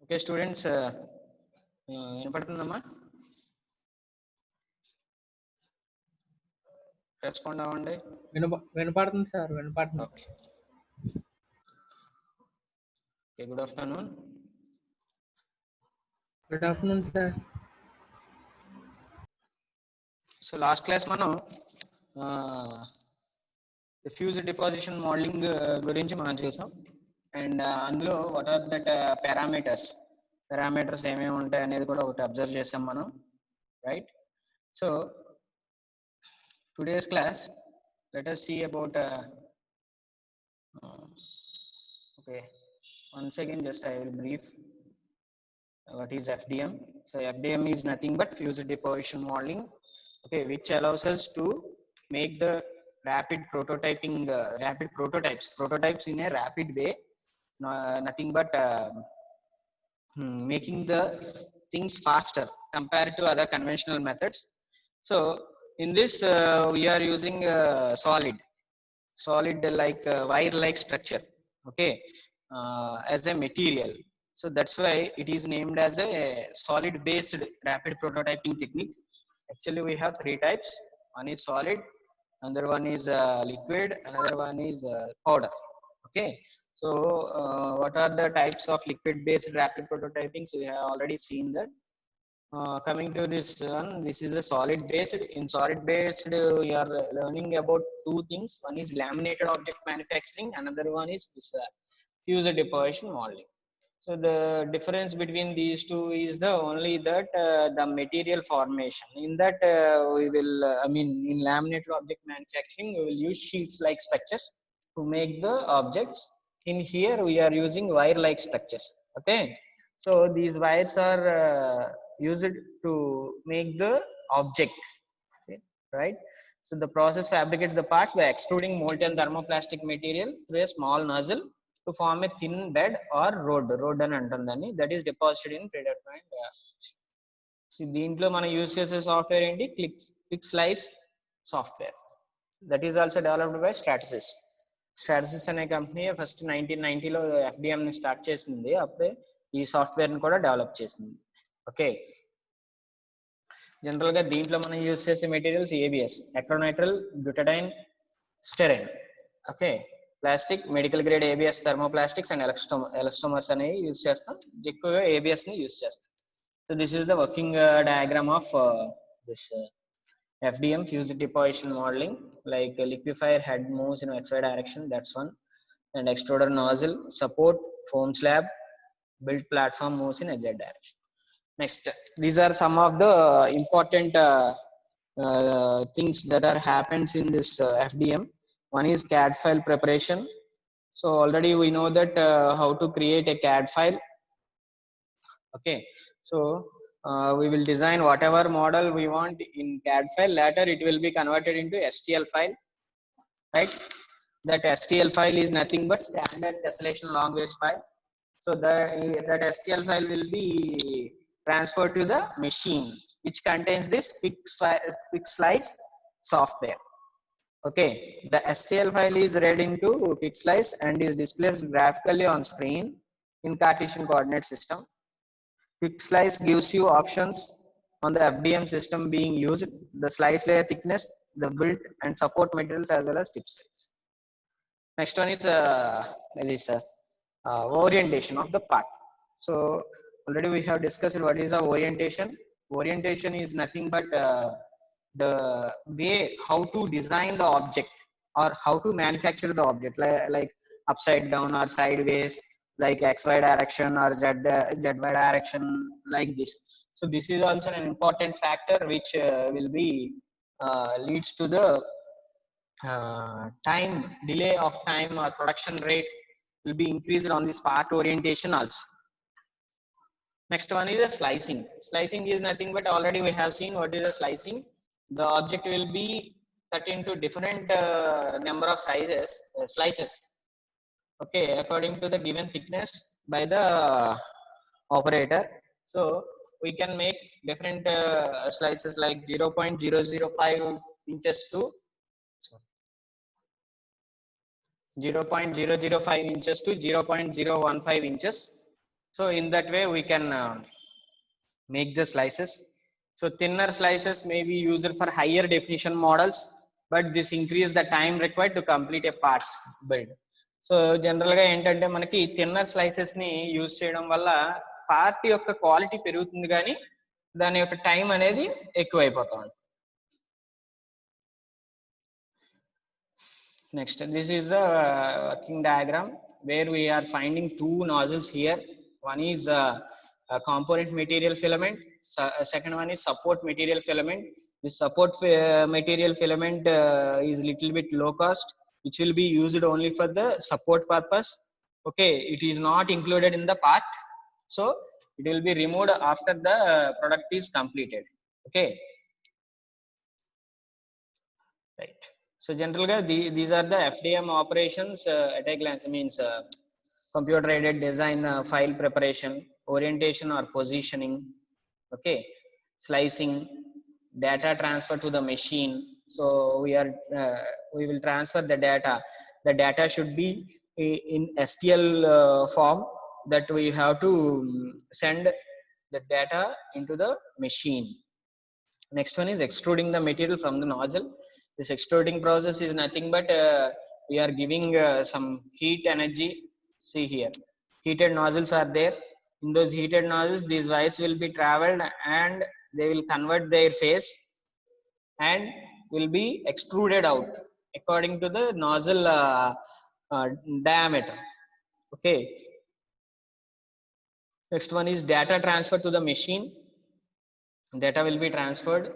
Okay, students, వినపడుతుందమ్మా? Respond అవ్వండి. వినపడుతుంది sir, వినపడుతుంది. Okay. Okay, good afternoon. Good afternoon sir. So last class మనం fuse deposition modelling గురించి మనం చూసాం. అండ్ అందులో వాట్ ఆర్ దట్ పారామీటర్స్ ఏమేమి ఉంటాయి అనేది కూడా ఒకటి అబ్జర్వ్ చేసాం మనం, right? So today's class let us see about okay, once again just I will brief what is FDM. So FDM is nothing but fused deposition modeling, okay, which allows us to make the rapid prototypes in a rapid way, nothing but making the things faster compared to other conventional methods. So in this we are using solid like wire like structure, okay, as a material. So that's why it is named as a solid based rapid prototyping technique. Actually we have three types. One is solid, another one is liquid, another one is powder. Okay, so what are the types of liquid based rapid prototyping? So we have already seen that. Coming to this one, this is a solid based. In solid based we are learning about two things. One is laminated object manufacturing, another one is this fused deposition modeling. So the difference between these two is the only that the material formation. In that we will in laminated object manufacturing we will use sheets like structures to make the objects. In here we are using wire like structures, okay. So these wires are used to make the object, okay, right? So the process fabricates the parts by extruding molten thermoplastic material through a small nozzle to form a thin bed or rod అని అంటుందని, that is deposited in predetermined. దీంట్లో మనం use చేసే software ఏంటి? Quick slice software. That is also developed by Stratasys. Stratasys అనే company first 1990లో FDM ని start చేసింది. అప్పుడే ఈ సాఫ్ట్వేర్ ని కూడా డెవలప్ చేసింది, ఓకే. జనరల్ గా దీంట్లో మనం యూజ్ చేసే materials ABS, acrylonitrile butadiene styrene, okay. Plastic medical grade ABS thermoplastics and elastomers అనేవి యూజ్ చేస్తాం. ఎక్కువగా ABS ని యూజ్ చేస్తాం. So this is the working diagram of this FDM, fused deposition modeling. Like liquefier head moves in XY direction, that's one, and extruder nozzle support foam slab, build platform moves in Z direction. Next, these are some of the important things that are happens in this FDM. One is CAD file preparation. So already we know that how to create a CAD file, okay. So we will design whatever model we want in CAD file. Later it will be converted into STL file, right? That STL file is nothing but standard tessellation language file. So that STL file will be transferred to the machine, which contains this quick slice software, okay. The STL file is read into quick slice and is displayed graphically on screen in Cartesian coordinate system. Quick slice gives you options on the FDM system being used, the slice layer thickness, the build and support materials as well as tip size. Next one is this orientation of the part. So already we have discussed what is the orientation. Orientation is nothing but the way how to design the object or how to manufacture the object, like upside down or sideways, like XY direction or ZY direction, like this. So this is also an important factor which will be leads to the time delay of time or production rate will be increased on this part orientation also. Next one is a slicing. Slicing is nothing but already we have seen what is a slicing. The object will be cut into different number of sizes, slices, okay, according to the given thickness by the operator. So we can make different slices like 0.005 inches to 0.005 inches to 0.015 inches. So in that way we can make the slices. So thinner slices may be used for higher definition models, but this increase the time required to complete a parts build. So general గా ఏంటంటే మనకి thinner slices ని use చేయడం వల్ల part యొక్క quality పెరుగుతుంది కానీ దాని యొక్క టైం అనేది ఎక్కువైపోతుంది. Next, this is the working diagram where we are finding two nozzles here. One is a component material filament. Second one is support material filament. The support material filament is little bit low cost, which will be used only for the support purpose. Okay, it is not included in the part, so it will be removed after the product is completed. Okay, right. So generally these are the FDM operations at a glance. Means computer aided design, file preparation, orientation or positioning, okay, slicing, data transfer to the machine. So we will transfer the data should be in STL form, that we have to send the data into the machine. Next one is extruding the material from the nozzle. This extruding process is nothing but we are giving some heat energy. See here, heated nozzles are there. In those heated nozzles, these wires will be traveled and they will convert their phase and will be extruded out according to the nozzle diameter. Okay. Next one is data transfer to the machine. Data will be transferred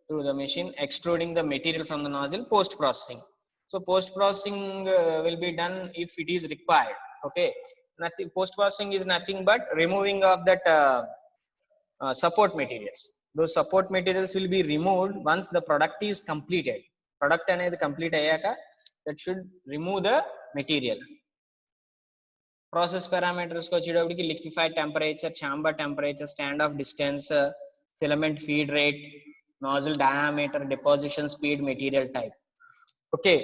to the machine, extruding the material from the nozzle. Post processing. So post processing will be done if it is required. Okay. Nothing. Post processing is nothing but removing of that support materials. Those support materials will be removed once the product is completed. Product అనేది complete అయ్యాక that should remove the material. Process parameters కి వచ్చేటప్పటికి liquefied temperature, chamber temperature, stand off distance, filament feed rate, nozzle diameter, deposition speed, material type. Okay,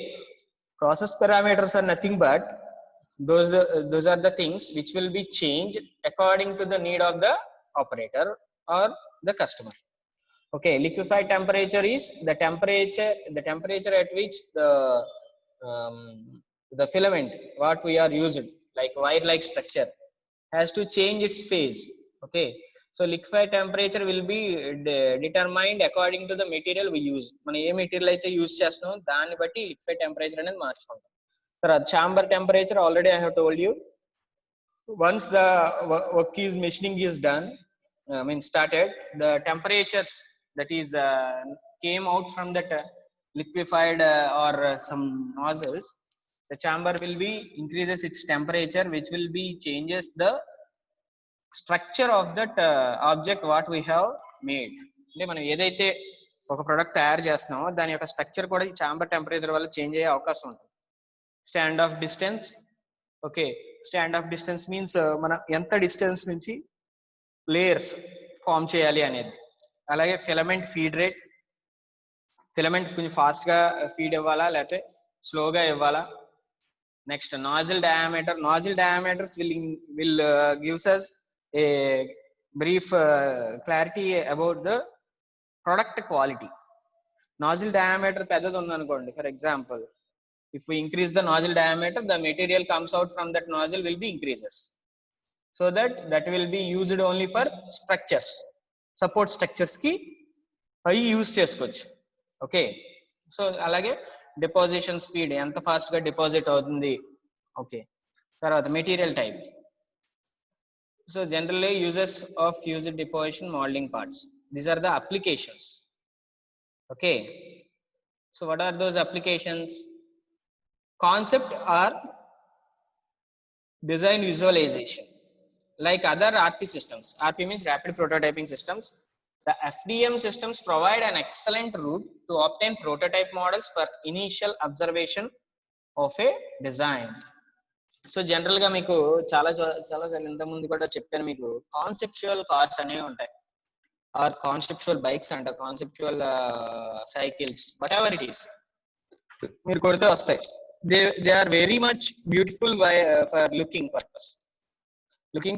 process parameters are nothing but those are the things which will be changed according to the need of the operator or the customer. Okay, liquefied temperature is the temperature at which the filament what we are using, like wire like structure, has to change its phase. Okay, so liquefied temperature will be determined according to the material we use. మనం ఏ material అయితే use చేస్తున్నామో దాన్ని బట్టి liquefied temperature అనేది మార్చుకుంటాం. తర్వాత chamber temperature already I have told you. Once the work is machining is done, started, the temperatures that is came out from that liquefied or some nozzles, the chamber will be increases its temperature, which will be changes the structure of that object what we have made. అంటే మనం ఏదైతే ఒక product తయారు చేస్తున్నామో దాని యొక్క structure కూడా ఈ చాంబర్ టెంపరేచర్ వల్ల చేంజ్ అయ్యే అవకాశం ఉంటుంది. Stand of distance. Okay, stand of distance means మనం ఎంత డిస్టెన్స్ నుంచి లేయర్స్ ఫామ్ చేయాలి అనేది. అలాగే ఫిలమెంట్ ఫీడ్ రేట్, ఫిలమెంట్ కొంచెం ఫాస్ట్ గా ఫీడ్ ఇవ్వాలా లేకపోతే స్లోగా ఇవ్వాలా. Next nozzle diameter. Nozzle diameters will gives us a brief clarity about the product quality. Nozzle diameter పెద్దది ఉందనుకోండి, for example, if we increase the nozzle diameter, the material comes out from that nozzle will be increases, so that will be used only for structures, support structures ki అవి use చేసుకోవచ్చు. Okay, so అలాగే deposition speed ఎంత fast గా deposit అవుతుంది. Okay, తర్వాత material type. So generally uses of used deposition molding parts, these are the applications. Okay, so what are those applications? Concept are design visualization like other RP systems. RP means rapid prototyping systems. The FDM systems provide an excellent route to obtain prototype models for initial observation of a design. So general గా మీకు చాలా ఇంత ముందు కూడా చెప్పాను, మీకు conceptual cars అనేవి ఉంటాయి, ఆర్ కాన్సెప్చువల్ బైక్స్ అంటారు, conceptual cycles, what ever it is, మీరు కొడితే వస్తాయి. they are very much beautiful for looking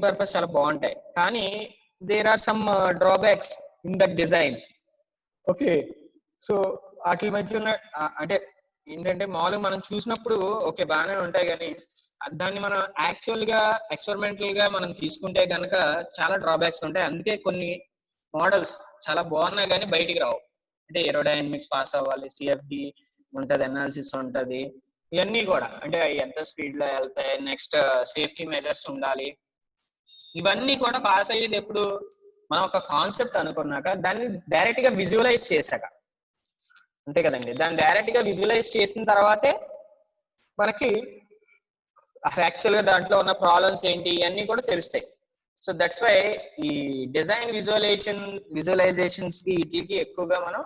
purpose చాలా బాగుంటాయి, కానీ there are some drawbacks in that design. Okay, so వాటి మధ్య ఉన్న అంటే ఏంటంటే మామూలుగా మనం చూసినప్పుడు ఓకే బాగానే ఉంటాయి, కానీ దాన్ని మనం యాక్చువల్ గా ఎక్స్పెరిమెంటల్ గా మనం తీసుకుంటే కనుక చాలా డ్రాబ్యాక్స్ ఉంటాయి. అందుకే కొన్ని మోడల్స్ చాలా బాగున్నాయి కానీ బయటికి రావు. అంటే ఏరోడైనమిక్స్ పాస్ అవ్వాలి, సిఎఫ్డి ఉంటది, అనాలిసిస్ ఉంటది, ఇవన్నీ కూడా అంటే ఎంత స్పీడ్ లో వెళ్తాయి, నెక్స్ట్ సేఫ్టీ మెజర్స్ ఉండాలి, ఇవన్నీ కూడా పాస్ అయ్యేది ఎప్పుడు మనం ఒక కాన్సెప్ట్ అనుకున్నాక దాన్ని డైరెక్ట్ గా విజువలైజ్ చేశాక, అంతే కదండి. దాన్ని డైరెక్ట్ గా విజువలైజ్ చేసిన తర్వాతే మనకి యాక్చువల్ గా దాంట్లో ఉన్న ప్రాబ్లమ్స్ ఏంటి ఇవన్నీ కూడా తెలుస్తాయి. సో దట్స్ వై ఈ డిజైన్ విజువలైజేషన్స్ కి వీటికి ఎక్కువగా మనం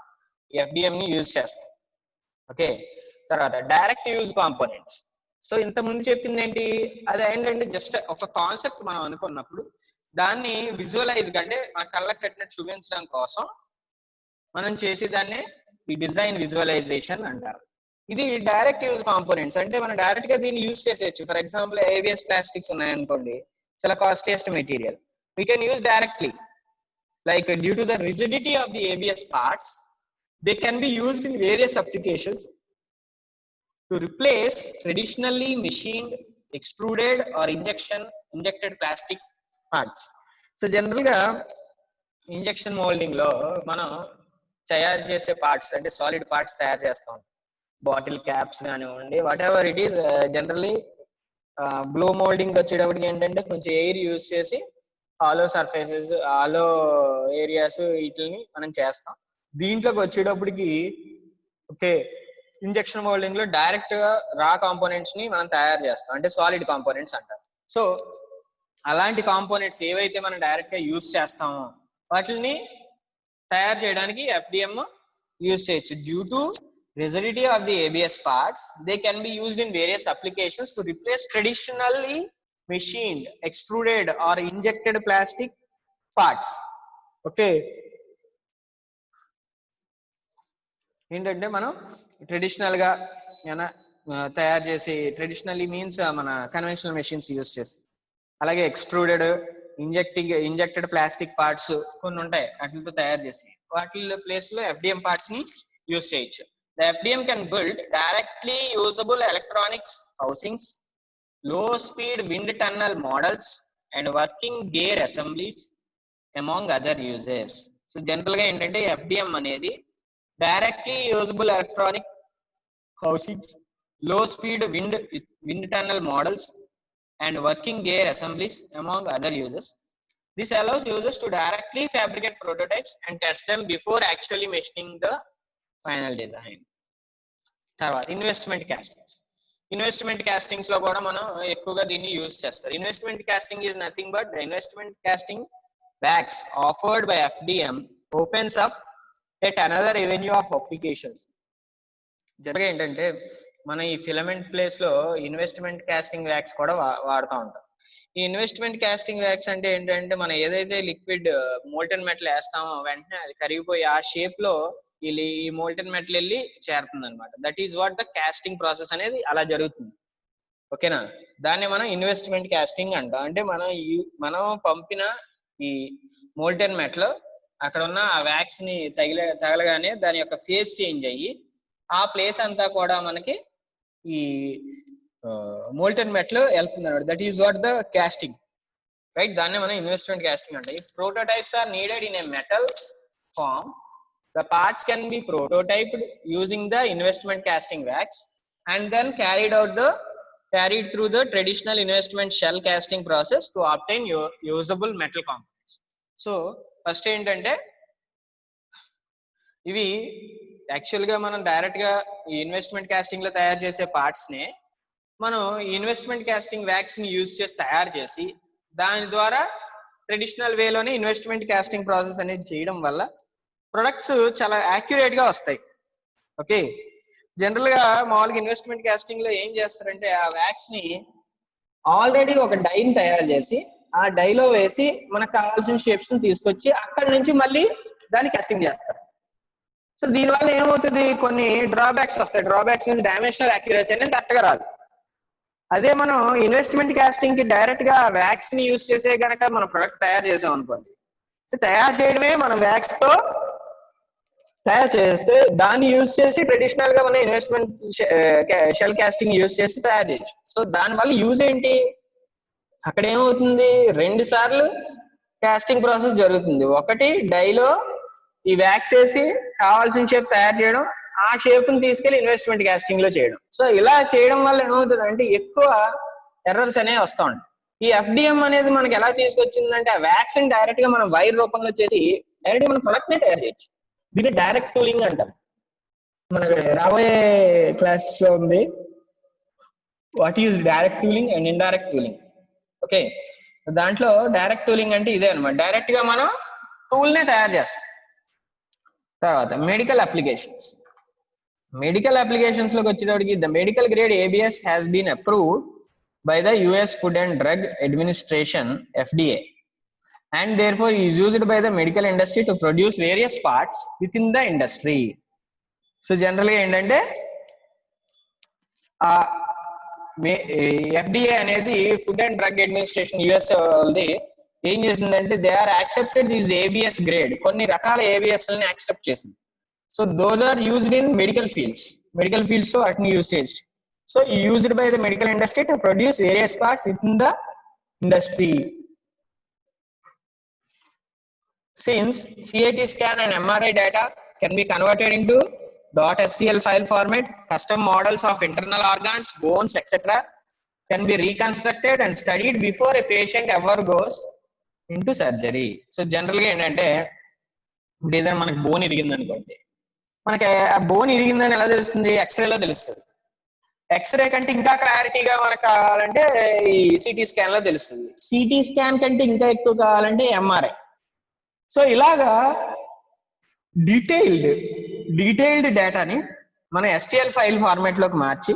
ఎఫ్డిఎం ని యూజ్ చేస్తాం. ఓకే, తర్వాత డైరెక్ట్ యూజ్ కాంపోనెంట్స్. సో ఇంత ముందు చెప్పింది ఏంటి, అది ఏంటంటే జస్ట్ ఒక కాన్సెప్ట్ మనం అనుకున్నప్పుడు దాన్ని విజువలైజ్ అంటే మన కళ్ళకి కట్టినట్టు చూపించడం కోసం మనం చేసేదాన్ని ఈ డిజైన్ విజువలైజేషన్ అంటారు. ఇది డైరెక్ట్ యూజ్ కాంపోనెంట్స్ అంటే మనం డైరెక్ట్ గా దీన్ని యూజ్ చేసేయచ్చు. ఫర్ ఎగ్జాంపుల్ ఏబిఎస్ ప్లాస్టిక్స్ ఉన్నాయనుకోండి, చాలా costliest material, we can use directly. Like due to the rigidity of the ABS parts, they can be used in various applications to replace traditionally machined, extruded or injected plastic parts. So general గా injection moulding లో మనం తయారు చేసే parts అంటే solid parts తయారు చేస్తాం, bottle caps కానివ్వండి, what ever it is. Generally blow moulding వచ్చేటప్పటికి ఏంటంటే కొంచెం ఎయిర్ యూజ్ చేసి హాలో సర్ఫేసెస్, హాలో ఏరియాస్ వీటిని మనం చేస్తాం. దీంట్లోకి వచ్చేటప్పటికి ఓకే ఇంజెక్షన్ మోల్డింగ్ లో డైరెక్ట్ గా రా కాంపోనెంట్స్ ని మనం తయారు చేస్తాం, అంటే సాలిడ్ కాంపోనెంట్స్ అంటారు. సో అలాంటి కాంపోనెంట్స్ ఏవైతే మనం డైరెక్ట్ గా యూజ్ చేస్తామో వాటిని తయారు చేయడానికి ఎఫ్డిఎం యూజ్ చేయొచ్చు. Due to rigidity of the ABS parts, they can be used in various applications to replace traditionally machined, extruded or injected plastic parts. Okay, ఏంటంటే మనం ట్రెడిషనల్ గా తయారు చేసి, ట్రెడిషనల్లీ మీన్స్ మన కన్వెన్షనల్ మెషిన్స్ యూజ్ చేసి, అలాగే extruded injected plastic parts కొన్ని ఉంటాయి, వాటితో తయారు చేసి వాటి ప్లేస్ లో ఎఫ్డిఎం పార్ట్స్ ని యూజ్ చేయొచ్చు. The FDM can build directly usable electronics housings, low speed wind tunnel models and working gear assemblies among other uses. So general గా ఏంటంటే FDM అనేది directly usable electronic housings, low speed wind tunnel models and working gear assemblies among other uses. This allows users to directly fabricate prototypes and test them before actually machining the final design. తర్వాత investment castings లో కూడా మనం ఎక్కువగా దీన్ని use చేస్తారు. Investment casting is nothing but the investment casting wax offered by FDM opens up at another revenue of applications. జనరల్గా ఏంటంటే మనం ఈ ఫిలమెంట్ ప్లేస్ లో ఇన్వెస్ట్మెంట్ కాస్టింగ్ వ్యాక్స్ కూడా వాడుతూ ఉంటాం. ఈ ఇన్వెస్ట్మెంట్ కాస్టింగ్ వ్యాక్స్ అంటే ఏంటంటే మనం ఏదైతే లిక్విడ్ మోల్టెన్ మెటల్ వేస్తామో వెంటనే అది కరిగిపోయి ఆ షేప్ లో ఈ మోల్టెన్ మెటల్ వెళ్ళి చేరుతుంది అనమాట. That is what the casting process అనేది అలా జరుగుతుంది. ఓకేనా, దాన్ని మనం ఇన్వెస్ట్మెంట్ కాస్టింగ్ అంటాం. అంటే మనం పంపిన ఈ మోల్టెన్ మెటల్ అక్కడ ఉన్న ఆ వ్యాక్స్ ని తగలగానే దాని యొక్క ఫేస్ చేంజ్ అయ్యి ఆ ప్లేస్ అంతా కూడా మనకి ఈ మోల్టెన్ మెటల్ వెళ్తుంది అనమాట. That is what the casting, right? దాన్నే మనం ఇన్వెస్ట్మెంట్ కాస్టింగ్ అంటే. If prototypes are needed in a metal form, the parts can be prototyped using the investment casting wax and then carried through the traditional investment shell casting process to obtain your usable metal components. So first ఏంటంటే ఇవి actual గా మనం direct గా ఈ investment casting లో తయారు చేసే parts నే మనం ఇన్వెస్ట్మెంట్ కాస్టింగ్ వ్యాక్స్ ని యూజ్ చేసి తయారు చేసి దాని ద్వారా ట్రెడిషనల్ వేలోనే ఇన్వెస్ట్మెంట్ కాస్టింగ్ ప్రాసెస్ అనేది చేయడం వల్ల ప్రొడక్ట్స్ చాలా యాక్యురేట్ గా వస్తాయి. ఓకే, జనరల్ గా మామూలుగా ఇన్వెస్ట్మెంట్ కాస్టింగ్ లో ఏం చేస్తారంటే ఆ వ్యాక్స్ ని ఆల్రెడీ ఒక డైని తయారు చేసి ఆ డైలో వేసి మనకు కావాల్సిన షేప్స్ ని తీసుకొచ్చి అక్కడి నుంచి మళ్ళీ దాన్ని కాస్టింగ్ చేస్తారు. సో దీనివల్ల ఏమవుతుంది, కొన్ని డ్రాబ్యాక్స్ వస్తాయి. డ్రాబ్యాక్స్ మీన్స్ డైమెన్షనల్ యాక్యురసీ అనేది కరెక్ట్ గా రాదు. అదే మనం ఇన్వెస్ట్మెంట్ కాస్టింగ్ కి డైరెక్ట్ గా వ్యాక్స్ ని యూజ్ చేసే గనక మనం ప్రొడక్ట్ తయారు చేసాం అనుకోండి, తయారు చేయడమే మనం వ్యాక్స్ తో తయారు చేస్తే దాన్ని యూజ్ చేసి ట్రెడిషనల్ గా మనం ఇన్వెస్ట్మెంట్ షెల్ కాస్టింగ్ యూజ్ చేసి తయారు చేయొచ్చు. సో దాని వల్ల యూజ్ ఏంటి, అక్కడ ఏమవుతుంది, 2 సార్లు కాస్టింగ్ ప్రాసెస్ జరుగుతుంది. ఒకటి డైలో ఈ వ్యాక్స్ వేసి కావాల్సిన షేప్ తయారు చేయడం, ఆ షేప్ ని తీసుకెళ్లి ఇన్వెస్ట్మెంట్ కాస్టింగ్ లో చేయడం. సో ఇలా చేయడం వల్ల ఏమవుతుంది అంటే ఎక్కువ ఎర్రర్స్ అనేవి వస్తూ ఉంటాయి. ఈ ఎఫ్డిఎం అనేది మనకి ఎలా తీసుకొచ్చిందంటే ఆ వ్యాక్స్ ని డైరెక్ట్ గా మనం వైర్ రూపంలో చేసి డైరెక్ట్ గా మనం ప్రొడక్ట్ నే తయారు చేయొచ్చు. దీన్ని డైరెక్ట్ టూలింగ్ అంటారు. మనకి రాబోయే క్లాసెస్ లో ఉంది what is direct tooling and indirect tooling. Okay, దాంట్లో డైరెక్ట్ టూలింగ్ అంటే ఇదే అనమాట, డైరెక్ట్ గా మనం టూల్ నే తయారు చేస్తాం. తర్వాత మెడికల్ అప్లికేషన్స్. మెడికల్ అప్లికేషన్స్ లోకి వచ్చేటప్పటికి the medical grade ABS has been approved by the US food and drug administration FDA and therefore is used by the medical industry to produce various parts within the industry. So generally ఏంటంటే FDA అనేది food and drug administration US వాళ్ళది ఏం చేసిందంటే they are accepted this ABS grade, కొన్ని రకాల ABS లని accept చేసింది. So those are used in medical fields లో వాటిని యూజ్ చేసి, so used by the medical industry to produce various parts with in the industry. Since CAT scan and MRI data can be converted into .stl file format, custom models of internal organs, bones, etc. can be reconstructed and studied before a patient ever goes into surgery. So generally ఏంటంటే ఇప్పుడు ఏదైనా మనకి bone ఇరిగింది అనుకోండి, మనకి ఆ bone ఇరిగిందని ఎలా తెలుస్తుంది, ఎక్స్రేలో తెలుస్తుంది. ఎక్స్రే కంటే ఇంకా క్లారిటీగా మనకు కావాలంటే ఈ సిటీ స్కాన్ లో తెలుస్తుంది. సిటీ స్కాన్ కంటే ఇంకా ఎక్కువ కావాలంటే MRI. సో ఇలాగా డీటెయిల్డ్ డేటాని మన STL ఫైల్ ఫార్మాట్ లోకి మార్చి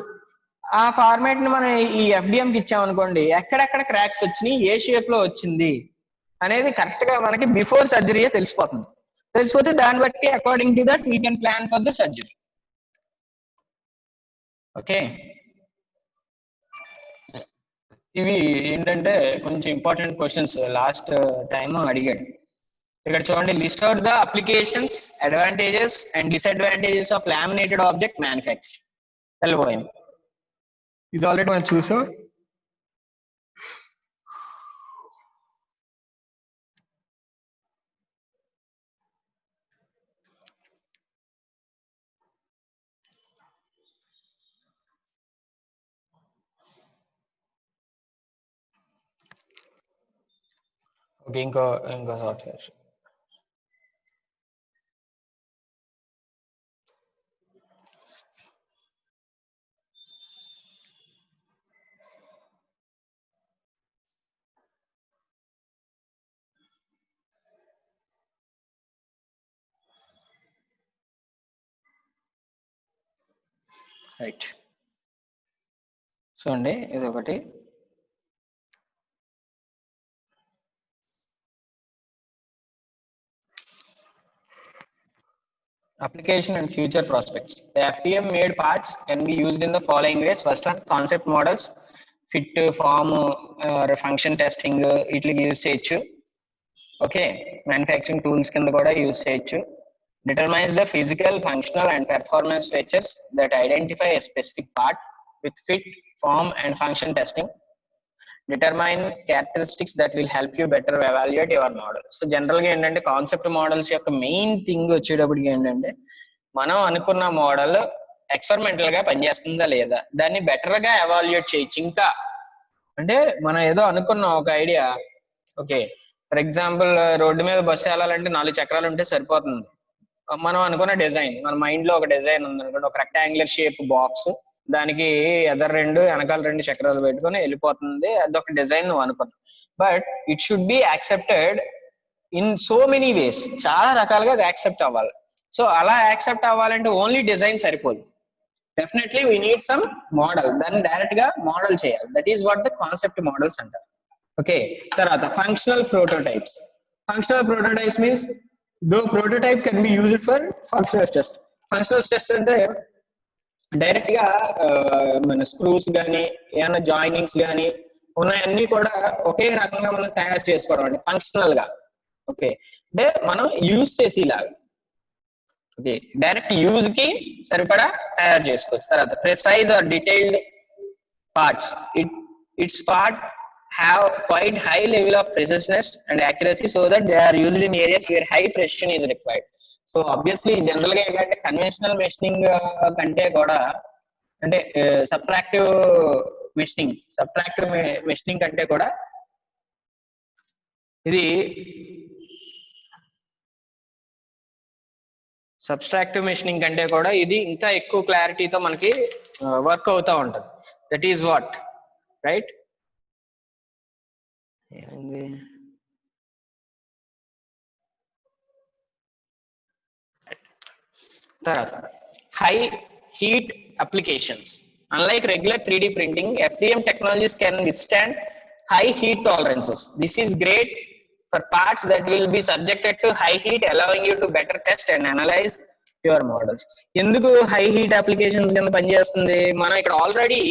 ఆ ఫార్మాట్ ని మనం ఈ FDM కి ఇచ్చామనుకోండి, ఎక్కడెక్కడ క్రాక్స్ వచ్చినాయి, ఏ షేప్ లో వచ్చింది అనేది కరెక్ట్ గా మనకి బిఫోర్ సర్జరీయే తెలిసిపోతుంది. తెలిసిపోతే దాన్ని బట్టి according to that we can plan for the surgery. Okay, ఇవి ఏంటంటే కొంచెం ఇంపార్టెంట్ క్వశ్చన్స్ లాస్ట్ టైం అడిగాడు. ఇక్కడ చూడండి, list out the applications, advantages and disadvantages of laminated object manufacturing. వెళ్ళిపోయింది, ఇది ఆల్రెడీ మనం చూసాం. ఓకే, ఇంకో సాఫ్ట్వేర్. రైట్, చూడండి ఇది ఒకటి. Application and future prospects. The FDM made parts can be used in the following ways. First one, concept models, fit, form, function testing, ఇట్లా use చేయొచ్చు. ఓకే, మ్యానుఫ్యాక్చరింగ్ టూల్స్ కింద కూడా యూజ్ చేయొచ్చు. Determines the physical, functional and performance features that identify a specific part with fit, form and function testing. Determine characteristics that will help you better evaluate your model. So general గా ఏంటంటే concept models యొక్క main thing వచ్చేటప్పటికి ఏంటంటే మనం అనుకున్న model experimental గా పనిచేస్తుందా లేదా, దాన్ని బెటర్ గా ఎవాల్యుయేట్ చేయొచ్చు. ఇంకా అంటే మనం ఏదో అనుకున్నాం ఒక idea, okay for example road మీద బస్సు వెళ్ళాలంటే 4 చక్రాలు ఉంటే సరిపోతుంది. మనం అనుకున్న డిజైన్, మన మైండ్ లో ఒక డిజైన్ ఉంది అనుకోండి, ఒక రెక్టాంగులర్ షేప్ బాక్స్, దానికి ఎదర్ 2 వెనకాల 2 చక్రాలు పెట్టుకొని వెళ్ళిపోతుంది, అదొక డిజైన్ నువ్వు అనుకున్నావు. But it should be accepted in so many ways, చాలా రకాలుగా అది యాక్సెప్ట్ అవ్వాలి. సో అలా యాక్సెప్ట్ అవ్వాలంటే ఓన్లీ డిజైన్ సరిపోదు, definitely we need some model, దాన్ని డైరెక్ట్ గా మోడల్ చేయాలి. That is what the concept models అంటారు. ఓకే, తర్వాత functional prototypes. Functional prototypes means though prototype can be used for functional test. Functional test అంటే direct గా మన screws కానీ ఏమైనా జాయినింగ్స్ కానీ ఉన్నాయన్నీ కూడా ఒకే రకంగా మనం తయారు చేసుకోవడం అండి ఫంక్షనల్ గా. ఓకే, అంటే మనం యూజ్ చేసేలాగా, ఓకే డైరెక్ట్ యూజ్ కి సరిపడా తయారు చేసుకోవచ్చు. తర్వాత precise or detailed parts. It's part have quite high level of precision and accuracy so that they are used in areas where high precision is required. So obviously general గా ఏంటంటే conventional machining కంటే కూడా, అంటే subtractive machining కంటే కూడా ఇది subtractive machining కంటే కూడా ఇది ఇంకా ఎక్కువ క్లారిటీతో మనకి వర్క్ అవుతూ ఉంటుంది. That is what, right? తర్వాత high heat applications. Unlike regular 3D printing, FDM technologies can withstand high heat tolerances. This is great for parts that will be subjected to high heat, allowing you to better test and analyze your models. ఎందుకు high heat applications కింద పనిచేస్తుంది? మనం ఇక్కడ already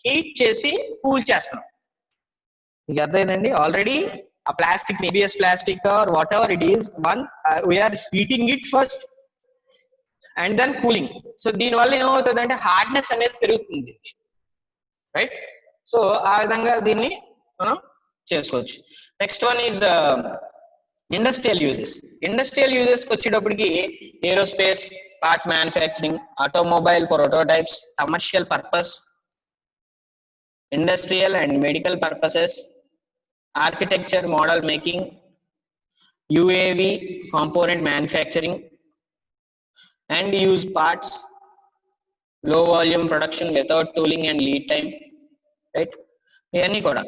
heat చేసి cool చేస్తాం. మీకు అర్థమైందండి? Already ఆ plastic, ABS plastic or whatever it is, we're heating it first and then cooling. So దీనివల్ల ఏమవుతుంది అంటే హార్డ్నెస్ అనేది పెరుగుతుంది, రైట్? సో ఆ విధంగా దీన్ని మనం చేసుకోవచ్చు. Next one is industrial uses. Industrial uses కి వచ్చేటప్పటికి aerospace, part manufacturing, automobile prototypes, commercial purpose, industrial and medical purposes, architecture, model making, UAV, component manufacturing, and use parts, low volume production without tooling and lead time, right? ఇవన్నీ కూడా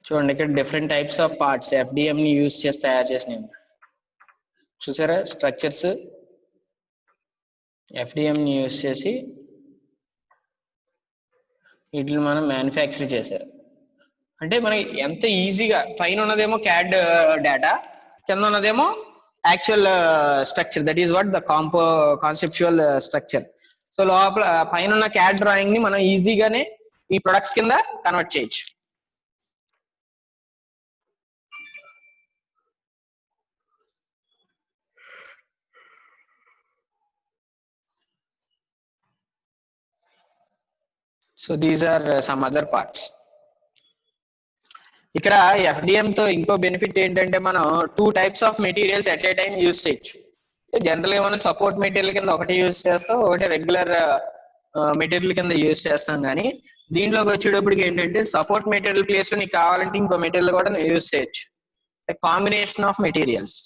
చూడండి, ఇక్కడ different types of parts FDM ని use చేసి తయారు చేసినవి చూసారా. Structures FDM ని యూజ్ చేసి వీటిని మనం మ్యానుఫ్యాక్చర్ చేశారు. అంటే మనకి ఎంత ఈజీగా, పైన ఉన్నదేమో CAD డేటా, కింద ఉన్నదేమో actual structure, that is what the conceptual structure. So లోపల పైన ఉన్న CAD డ్రాయింగ్ ని మనం ఈజీగానే ఈ ప్రొడక్ట్స్ కింద కన్వర్ట్ చేయొచ్చు. So these are some other parts. ఇక్కడ FDM తో ఇంకో బెనిఫిట్ ఏంటంటే మనం 2 types of materials at a time use చేయొచ్చు. జనరల్ గా మనం సపోర్ట్ మెటీరియల్ కింద ఒకటి యూజ్ చేస్తాం, ఒకటి రెగ్యులర్ మెటీరియల్ కింద యూజ్ చేస్తాం. కానీ దీంట్లోకి వచ్చేటప్పటికి ఏంటంటే సపోర్ట్ మెటీరియల్ ప్లేస్ లో నీకు కావాలంటే ఇంకో మెటీరియల్ కూడా యూజ్ చేయొచ్చు, combination of materials.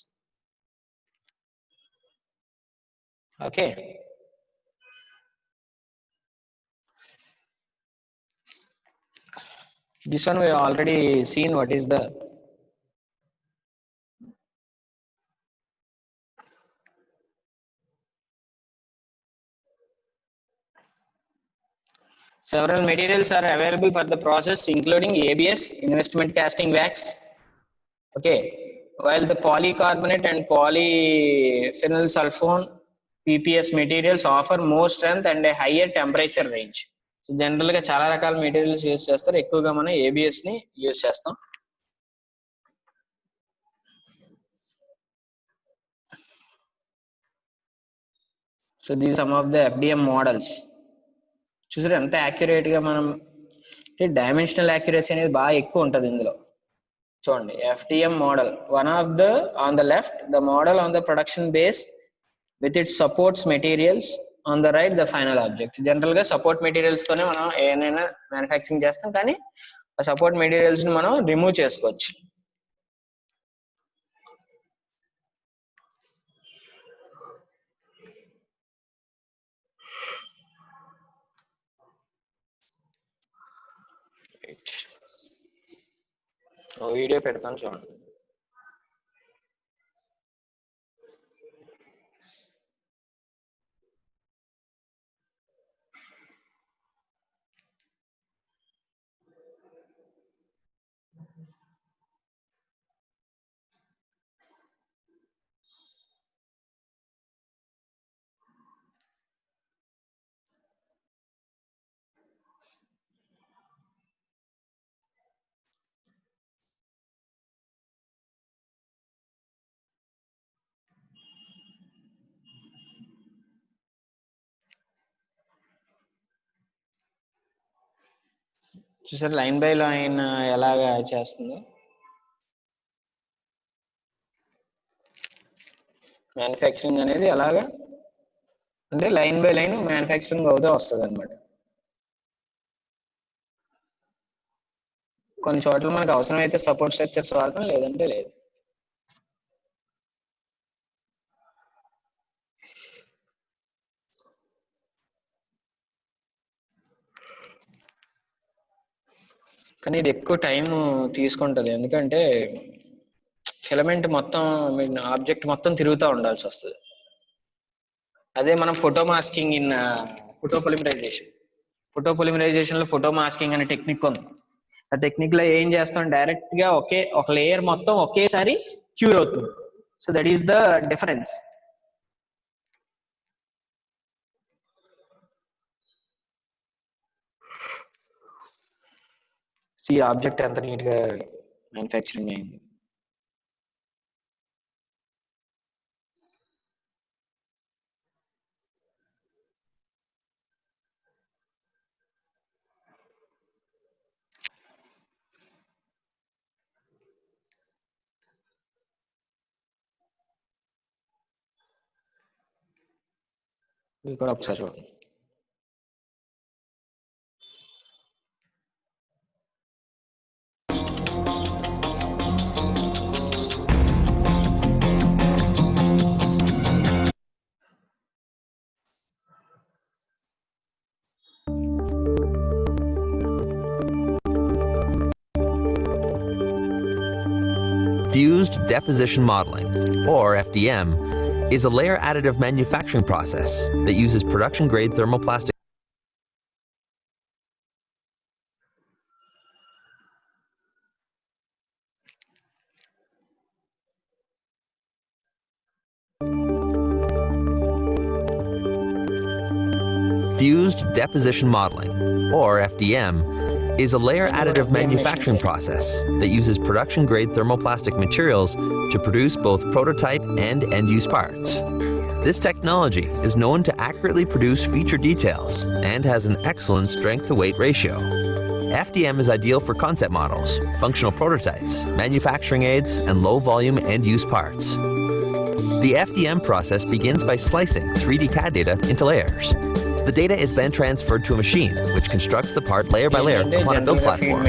Okay, this one we have already seen what is the several materials are available for the process including ABS, investment casting wax. Okay, while the polycarbonate and polyphenol sulfone PPS materials offer more strength and a higher temperature range. So general గా చాలా రకాల materials use చేస్తారు, ఎక్కువగా మనం ABS ని use చేస్తాం. So these some of the FDM models. చూసారు ఎంత యాక్యురేట్ గా మనం, డైమెన్షనల్ యాక్యురసీ అనేది బాగా ఎక్కువ ఉంటుంది ఇందులో. చూడండి FDM model, one of the on the left the model on the production base with it supports materials, on the right the final object. General గా సపోర్ట్ మెటీరియల్స్ తోనే మనం ఏదైనా మ్యానుఫ్యాక్చరింగ్ చేస్తాం, కానీ ఆ సపోర్ట్ మెటీరియల్స్ ని మనం రిమూవ్ చేసుకోవచ్చు. వీడియో పెడతాను చూడండి. చూసారు లైన్ బై లైన్ ఎలాగా చేస్తుందో. మ్యానుఫ్యాక్చరింగ్ అనేది ఎలాగా అంటే లైన్ బై లైన్ మ్యానుఫ్యాక్చరింగ్ అవుతూ వస్తుంది అనమాట. కొన్ని చోట్ల మనకు అవసరమైతే సపోర్ట్ స్ట్రక్చర్స్ వాడతాం, లేదంటే లేదు. కానీ ఇది ఎక్కువ టైం తీసుకుంటది, ఎందుకంటే ఫిలమెంట్ మొత్తం ఆబ్జెక్ట్ మొత్తం తిరుగుతూ ఉండాల్సి వస్తుంది. అదే మనం photo masking in photo polymerisation లో ఫోటో మాస్కింగ్ అనే టెక్నిక్ ఉంది. ఆ టెక్నిక్ లో ఏం చేస్తాం, డైరెక్ట్ గా ఒక లేయర్ మొత్తం ఒకేసారి క్యూర్ అవుతుంది. So that is the difference. See object ఎంత నీట్ గా మ్యానుఫ్యాక్చరింగ్ అయింది. ఇది కూడా ఒకసారి చూడండి. Fused deposition modeling, or FDM, is a layer additive manufacturing process that uses production-grade thermoplastic. Fused deposition modeling, or FDM, is a layer additive manufacturing process that uses production-grade thermoplastic materials to produce both prototype and end-use parts. This technology is known to accurately produce feature details and has an excellent strength-to-weight ratio. FDM is ideal for concept models, functional prototypes, manufacturing aids, and low-volume end-use parts. The FDM process begins by slicing 3D CAD data into layers. The data is then transferred to a machine, which constructs the part layer by layer upon a build platform.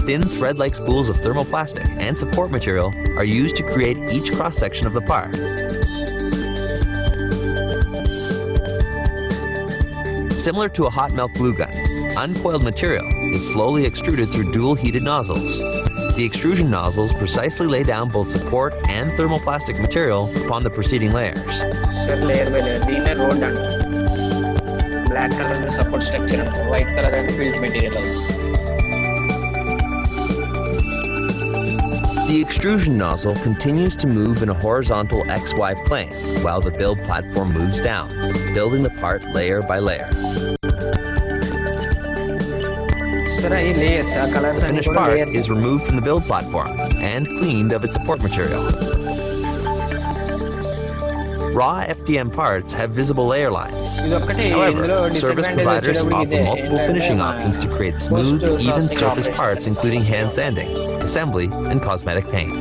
Thin thread-like spools of thermoplastic and support material are used to create each cross-section of the part. Similar to a hot melt glue gun, uncoiled material is slowly extruded through dual heated nozzles. The extrusion nozzles precisely lay down both support and thermoplastic material upon the preceding layers. Layer by layer, దీన్నే road అంటారు. Black colour support structure అనుకో, white colour అయితే built material అవుతుంది. The extrusion nozzle continues to move in a horizontal XY plane while the build platform moves down, building the part layer by layer. The finished part is removed from the build platform and cleaned of its support material. Raw FDM parts have visible layer lines. However, service providers offer multiple finishing options to create smooth, even surface parts, including hand sanding, assembly, and cosmetic paint.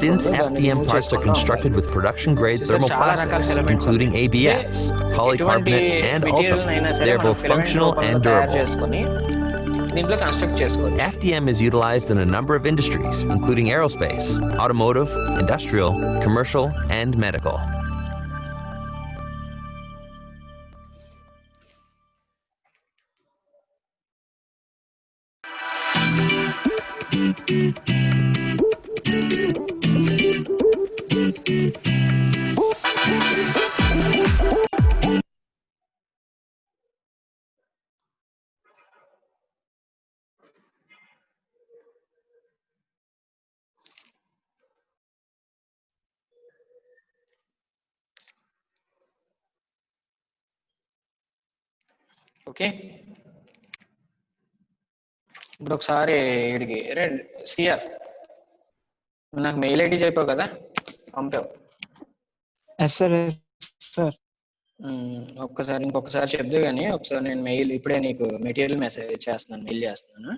Since FDM parts are constructed with production-grade thermoplastics, including ABS, polycarbonate, and Ultem, they are both functional and durable. FDM is utilized in a number of industries, including aerospace, automotive, industrial, commercial, and medical. Okay, ఇప్పుడు ఒకసారి ఇడికి CR నాకు mail ID చెప్పావు కదా, పంపావు. ఒక్కసారి ఇంకొకసారి చెప్తే కానీ ఒకసారి నేను మెయిల్ ఇప్పుడే నీకు మెటీరియల్ మెసేజ్ చేస్తున్నాను, మెయిల్ చేస్తున్నాను.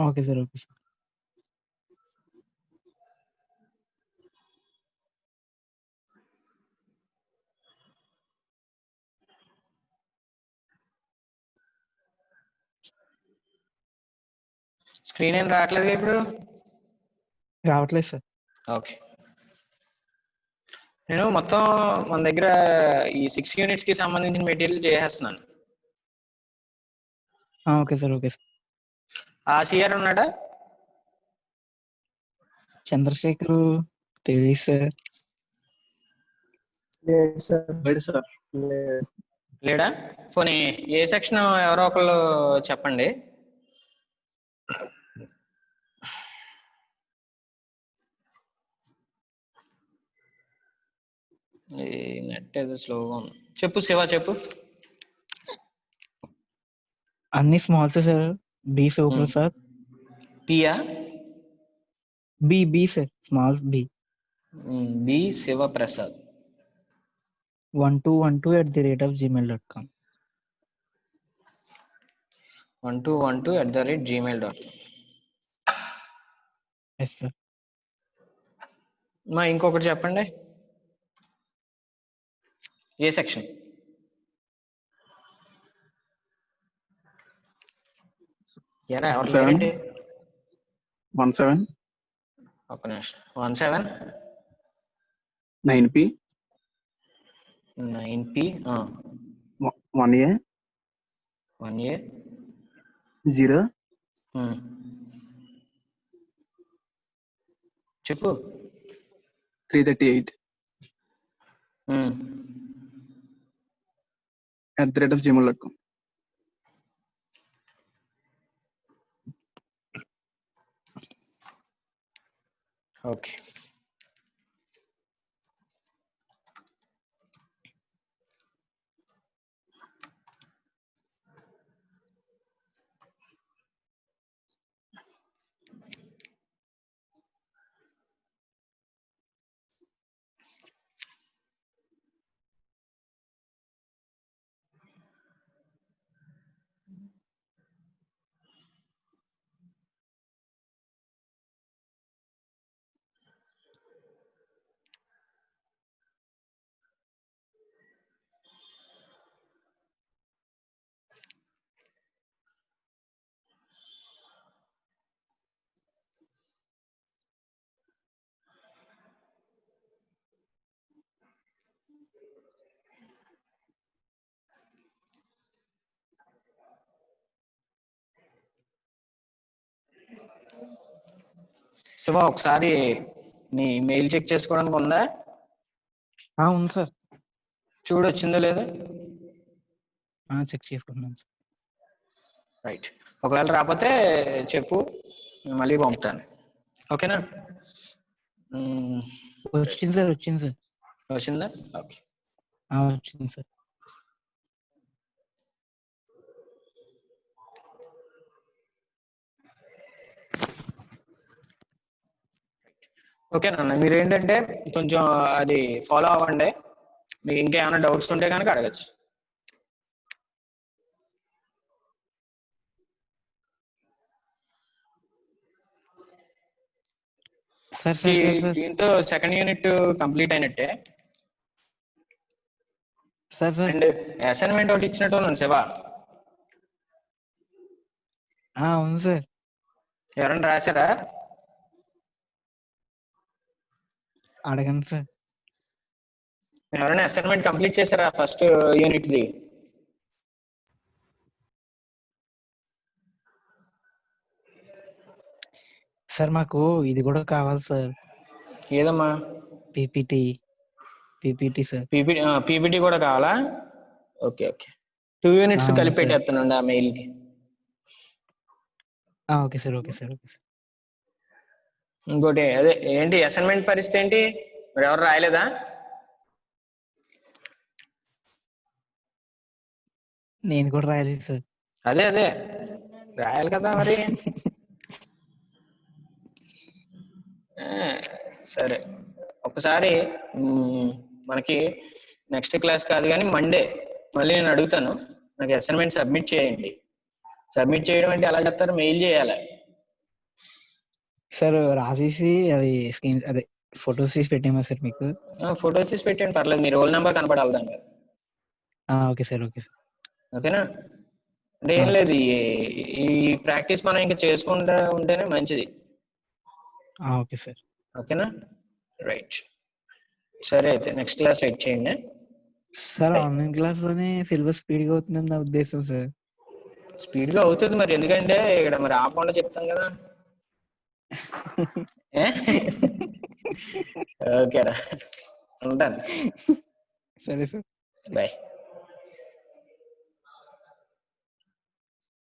Okay sir, okay sir. Screen ఏం రావట్లేదు ఇప్పుడు? రావట్లేదు సార్. ఓకే, నేను మొత్తం మన దగ్గర ఈ 6 యూనిట్స్ కి సంబంధించిన మెటీరియల్ చేసేస్తున్నాను. Okay sir, okay sir. ఆ సిఆర్ ఉన్నాడా? చంద్రశేఖర్ తెలియదు సార్. లేడా? పోనీ ఏ సెక్షన్ ఎవరో ఒకళ్ళు చెప్పండి. నెట్ ఏదో స్లోగా ఉంది. చెప్పు శివ, చెప్పు. అన్ని smalls sir. B super sir. పియా? B sir, small B. B Shivaprasad 1212@gmail.com. 1212@gmail.com. Yes sir. మా ఇంకొకటి చెప్పండి, ఏ సెక్షన్? ఎరా 17 ఒక నిమిషం. 17 9P 9P 1A 1A 0 చెప్పు. 338 @gmail.com. ఓకే, శివ ఒకసారి నీ మెయిల్ చెక్ చేసుకోవడానికి ఉందా? ఉంది సార్. చూడు వచ్చిందో లేదో. చెక్ చేసుకుంటున్నాను సార్. రైట్, ఒకవేళ రాకపోతే చెప్పు, నేను మళ్ళీ పంపుతాను. ఓకేనా? వచ్చింది సార్, వచ్చింది సార్. వచ్చిందా? ఓకే. వచ్చింది సార్. ఓకేనా, మీరు ఏంటంటే కొంచెం అది ఫాలో అవ్వండి. మీకు ఇంకేమైనా డౌట్స్ ఉంటే కనుక అడగచ్చు. సార్ సార్ సార్ సార్ దీంతో సెకండ్ యూనిట్ కంప్లీట్ అయినట్టే. సార్ సార్ అండ్ అసైన్మెంట్ ఒకటి ఇచ్చినట్టు ఉన్నాను శివ. అవును సార్. ఎవరైనా రాశారా? అడగండి సార్. ఎవరైనా అసైన్మెంట్ కంప్లీట్ చేశారా ఫస్ట్ యూనిట్ ది? సార్ మాకు ఇది కూడా కావాలి సార్. ఏదమ్మా? PPT sir. పీపీటీ కూడా కావాలా? ఓకే ఓకే, 2 యూనిట్స్ అవును కలిపి సార్. పెట్టేస్తానండి ఆ మెయిల్ కి. Okay sir, okay sir, okay sir. ఇంకోటి అదే ఏంటి అసైన్మెంట్ పరిస్థితి ఏంటి? మరి ఎవరు రాయలేదా? నేను కూడా రాయలేదు సార్. అదే రాయాలి కదా మరి. సరే, ఒకసారి మనకి నెక్స్ట్ క్లాస్ కాదు కానీ మండే మళ్ళీ నేను అడుగుతాను, నాకు అసైన్మెంట్ సబ్మిట్ చేయండి. సబ్మిట్ చేయడం అంటే ఎలా చెప్తారు? మెయిల్ చేయాలి సార్. రాసేసి అవి స్క్రీన్ అదే ఫొటోస్ తీసి పెట్టామా సార్ మీకు? ఫొటోస్ తీసి పెట్టండి, పర్లేదు. మీ రోల్ నెంబర్ కనపడాలి దాని మీద. Okay sir, okay sir. ఓకేనా? అంటే ఏం లేదు, ఈ ప్రాక్టీస్ మనం ఇంకా చేసుకుంటూ ఉంటేనే మంచిది. Okay sir. ఓకేనా? రైట్, సరే అయితే నెక్స్ట్ క్లాస్ వెయిట్ చేయండి సార్. ఆన్లైన్ క్లాస్ లోనే సిలబస్ స్పీడ్ గా అవుతుందని నా ఉద్దేశం సార్. స్పీడ్ గా అవుతుంది మరి, ఎందుకంటే ఇక్కడ మరి ఆపకుండా చెప్తాం కదా. ఓకేరా, ఉంటాను. సరే సార్. బాయ్.